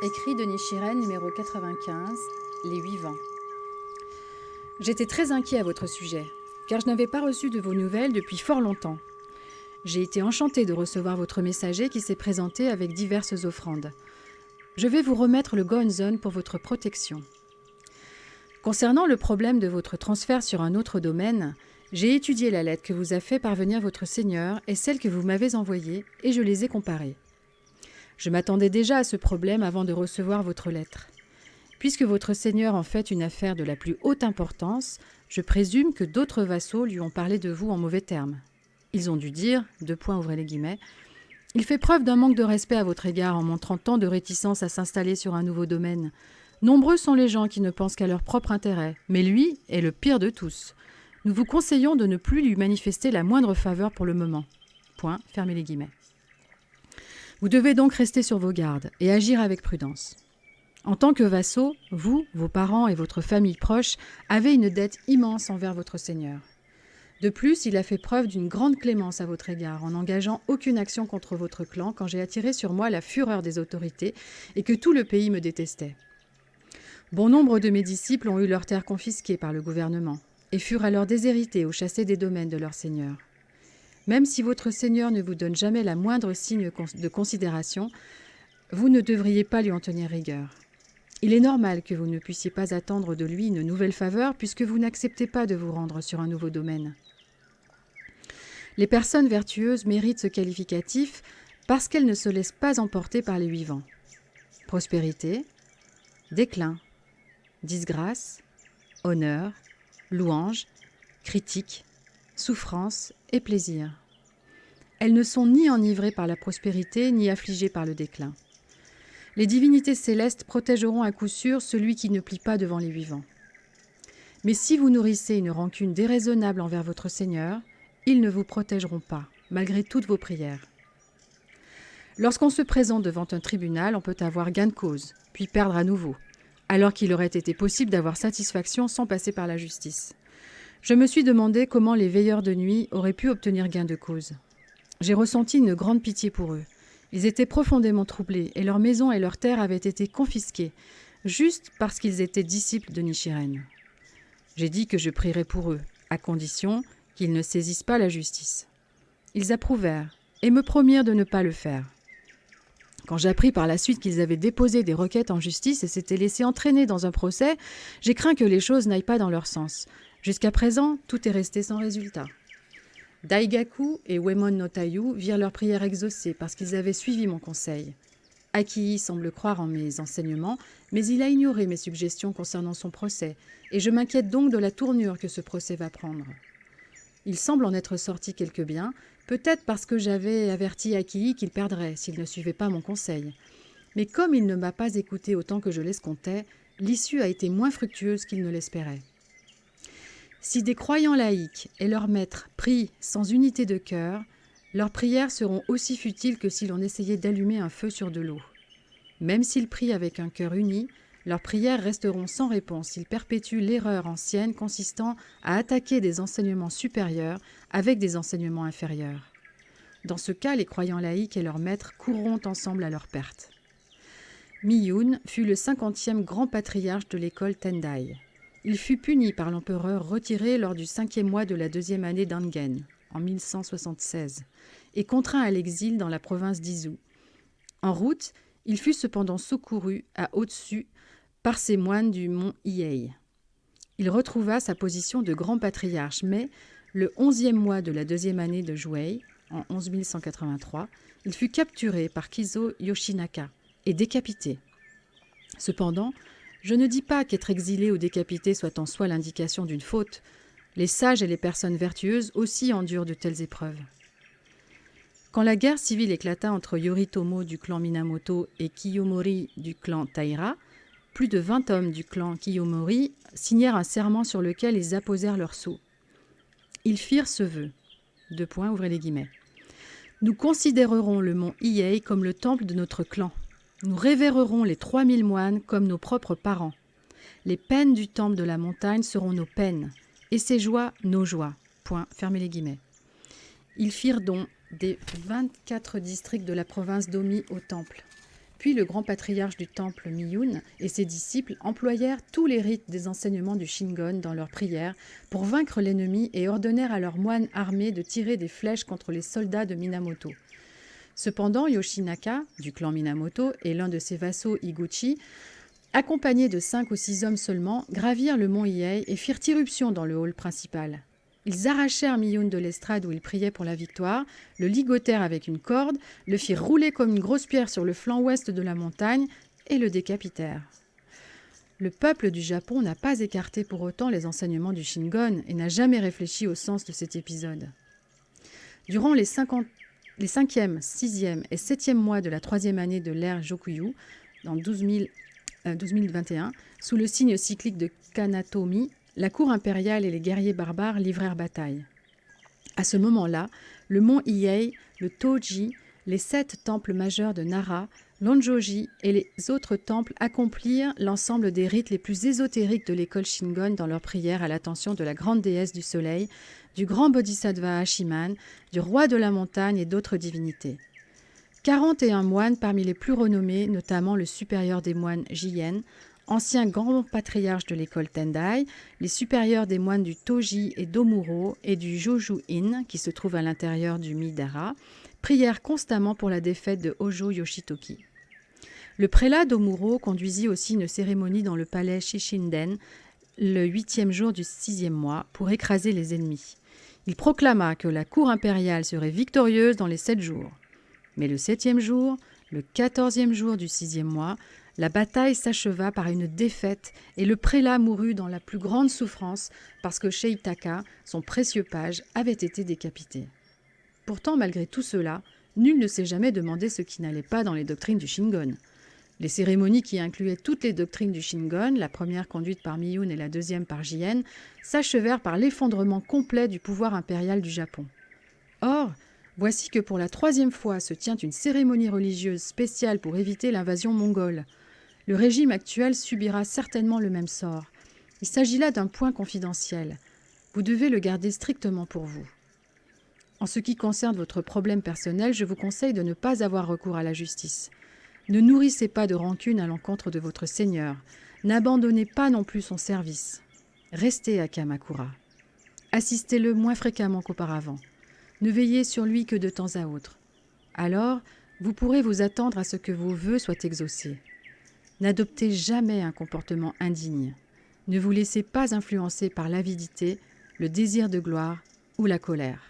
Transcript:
Écrit de Nichiren, numéro 95, Les 8 vents. J'étais très inquiet à votre sujet, car je n'avais pas reçu de vos nouvelles depuis fort longtemps. J'ai été enchanté de recevoir votre messager qui s'est présenté avec diverses offrandes. Je vais vous remettre le Gohonzon pour votre protection. Concernant le problème de votre transfert sur un autre domaine, j'ai étudié la lettre que vous a fait parvenir votre Seigneur et celle que vous m'avez envoyée, et je les ai comparées. Je m'attendais déjà à ce problème avant de recevoir votre lettre. Puisque votre Seigneur en fait une affaire de la plus haute importance, je présume que d'autres vassaux lui ont parlé de vous en mauvais termes. Ils ont dû dire, « Il fait preuve d'un manque de respect à votre égard en montrant tant de réticence à s'installer sur un nouveau domaine. Nombreux sont les gens qui ne pensent qu'à leur propre intérêt, mais lui est le pire de tous. Nous vous conseillons de ne plus lui manifester la moindre faveur pour le moment. » Vous devez donc rester sur vos gardes et agir avec prudence. En tant que vassaux, vous, vos parents et votre famille proche avez une dette immense envers votre Seigneur. De plus, il a fait preuve d'une grande clémence à votre égard en n'engageant aucune action contre votre clan quand j'ai attiré sur moi la fureur des autorités et que tout le pays me détestait. Bon nombre de mes disciples ont eu leurs terres confisquées par le gouvernement et furent alors déshérités ou chassés des domaines de leur Seigneur. Même si votre Seigneur ne vous donne jamais la moindre signe de considération, vous ne devriez pas lui en tenir rigueur. Il est normal que vous ne puissiez pas attendre de lui une nouvelle faveur puisque vous n'acceptez pas de vous rendre sur un nouveau domaine. Les personnes vertueuses méritent ce qualificatif parce qu'elles ne se laissent pas emporter par les 8 vents. Prospérité, déclin, disgrâce, honneur, louange, critique, souffrance et plaisir. Elles ne sont ni enivrées par la prospérité ni affligées par le déclin. Les divinités célestes protégeront à coup sûr celui qui ne plie pas devant les 8 vents. Mais si vous nourrissez une rancune déraisonnable envers votre Seigneur, ils ne vous protégeront pas, malgré toutes vos prières. Lorsqu'on se présente devant un tribunal, on peut avoir gain de cause, puis perdre à nouveau, alors qu'il aurait été possible d'avoir satisfaction sans passer par la justice. Je me suis demandé comment les veilleurs de nuit auraient pu obtenir gain de cause. J'ai ressenti une grande pitié pour eux. Ils étaient profondément troublés et leurs maisons et leurs terres avaient été confisquées, juste parce qu'ils étaient disciples de Nichiren. J'ai dit que je prierais pour eux, à condition qu'ils ne saisissent pas la justice. Ils approuvèrent et me promirent de ne pas le faire. Quand j'appris par la suite qu'ils avaient déposé des requêtes en justice et s'étaient laissés entraîner dans un procès, j'ai craint que les choses n'aillent pas dans leur sens. Jusqu'à présent, tout est resté sans résultat. Daigaku et Uemon no Taiyu virent leurs prières exaucées parce qu'ils avaient suivi mon conseil. Akii semble croire en mes enseignements, mais il a ignoré mes suggestions concernant son procès, et je m'inquiète donc de la tournure que ce procès va prendre. Il semble en être sorti quelque bien, peut-être parce que j'avais averti Akii qu'il perdrait s'il ne suivait pas mon conseil. Mais comme il ne m'a pas écouté autant que je l'escomptais, l'issue a été moins fructueuse qu'il ne l'espérait. Si des croyants laïcs et leurs maîtres prient sans unité de cœur, leurs prières seront aussi futiles que si l'on essayait d'allumer un feu sur de l'eau. Même s'ils prient avec un cœur uni, leurs prières resteront sans réponse s'ils perpétuent l'erreur ancienne consistant à attaquer des enseignements supérieurs avec des enseignements inférieurs. Dans ce cas, les croyants laïcs et leurs maîtres courront ensemble à leur perte. Miyun fut le 50e grand patriarche de l'école Tendai. Il fut puni par l'empereur retiré lors du 5e mois de la 2e année d'Angen, en 1176, et contraint à l'exil dans la province d'Izu. En route, il fut cependant secouru à Otsu par ses moines du mont Hiei. Il retrouva sa position de grand patriarche, mais le 11e mois de la 2e année de Juei, en 11183, il fut capturé par Kizo Yoshinaka et décapité. Cependant, je ne dis pas qu'être exilé ou décapité soit en soi l'indication d'une faute. Les sages et les personnes vertueuses aussi endurent de telles épreuves. Quand la guerre civile éclata entre Yoritomo du clan Minamoto et Kiyomori du clan Taira, plus de 20 hommes du clan Kiyomori signèrent un serment sur lequel ils apposèrent leur sceau. Ils firent ce vœu. Nous considérerons le mont Hiei comme le temple de notre clan. Nous révérerons les 3000 moines comme nos propres parents. Les peines du temple de la montagne seront nos peines, et ses joies nos joies. Ils firent don des 24 districts de la province d'Omi au temple. Puis le grand patriarche du temple Miyun et ses disciples employèrent tous les rites des enseignements du Shingon dans leurs prières pour vaincre l'ennemi et ordonnèrent à leurs moines armés de tirer des flèches contre les soldats de Minamoto. Cependant, Yoshinaka, du clan Minamoto, et l'un de ses vassaux, Higuchi, accompagnés de 5 ou 6 hommes seulement, gravirent le mont Hiei et firent irruption dans le hall principal. Ils arrachèrent Miyun de l'estrade où il priait pour la victoire, le ligotèrent avec une corde, le firent rouler comme une grosse pierre sur le flanc ouest de la montagne et le décapitèrent. Le peuple du Japon n'a pas écarté pour autant les enseignements du Shingon et n'a jamais réfléchi au sens de cet épisode. Durant les 5e, 6e et 7e mois de la 3e année de l'ère Jokuyu, en 1221, sous le signe cyclique de Kanatomi, la cour impériale et les guerriers barbares livrèrent bataille. À ce moment-là, le mont Hiei, le Toji, les 7 temples majeurs de Nara, l'Onjoji et les autres temples accomplirent l'ensemble des rites les plus ésotériques de l'école Shingon dans leurs prières à l'attention de la grande déesse du soleil, du grand bodhisattva Hachiman, du roi de la montagne et d'autres divinités. 41 moines parmi les plus renommés, notamment le supérieur des moines Jien, ancien grand patriarche de l'école Tendai, les supérieurs des moines du Toji et d'Omuro et du Joju-in, qui se trouve à l'intérieur du Midara, prièrent constamment pour la défaite de Hojo Yoshitoki. Le prélat d'Omuro conduisit aussi une cérémonie dans le palais Shishinden le 8e jour du 6e mois pour écraser les ennemis. Il proclama que la cour impériale serait victorieuse dans les 7 jours. Mais le 7e jour, le 14e jour du 6e mois, la bataille s'acheva par une défaite et le prélat mourut dans la plus grande souffrance parce que Sheitaka, son précieux page, avait été décapité. Pourtant, malgré tout cela, nul ne s'est jamais demandé ce qui n'allait pas dans les doctrines du Shingon. Les cérémonies qui incluaient toutes les doctrines du Shingon, la première conduite par Miyun et la deuxième par Jien, s'achevèrent par l'effondrement complet du pouvoir impérial du Japon. Or, voici que pour la 3e fois se tient une cérémonie religieuse spéciale pour éviter l'invasion mongole. Le régime actuel subira certainement le même sort. Il s'agit là d'un point confidentiel. Vous devez le garder strictement pour vous. En ce qui concerne votre problème personnel, je vous conseille de ne pas avoir recours à la justice. Ne nourrissez pas de rancune à l'encontre de votre Seigneur. N'abandonnez pas non plus son service. Restez à Kamakura. Assistez-le moins fréquemment qu'auparavant. Ne veillez sur lui que de temps à autre. Alors, vous pourrez vous attendre à ce que vos vœux soient exaucés. N'adoptez jamais un comportement indigne. Ne vous laissez pas influencer par l'avidité, le désir de gloire ou la colère.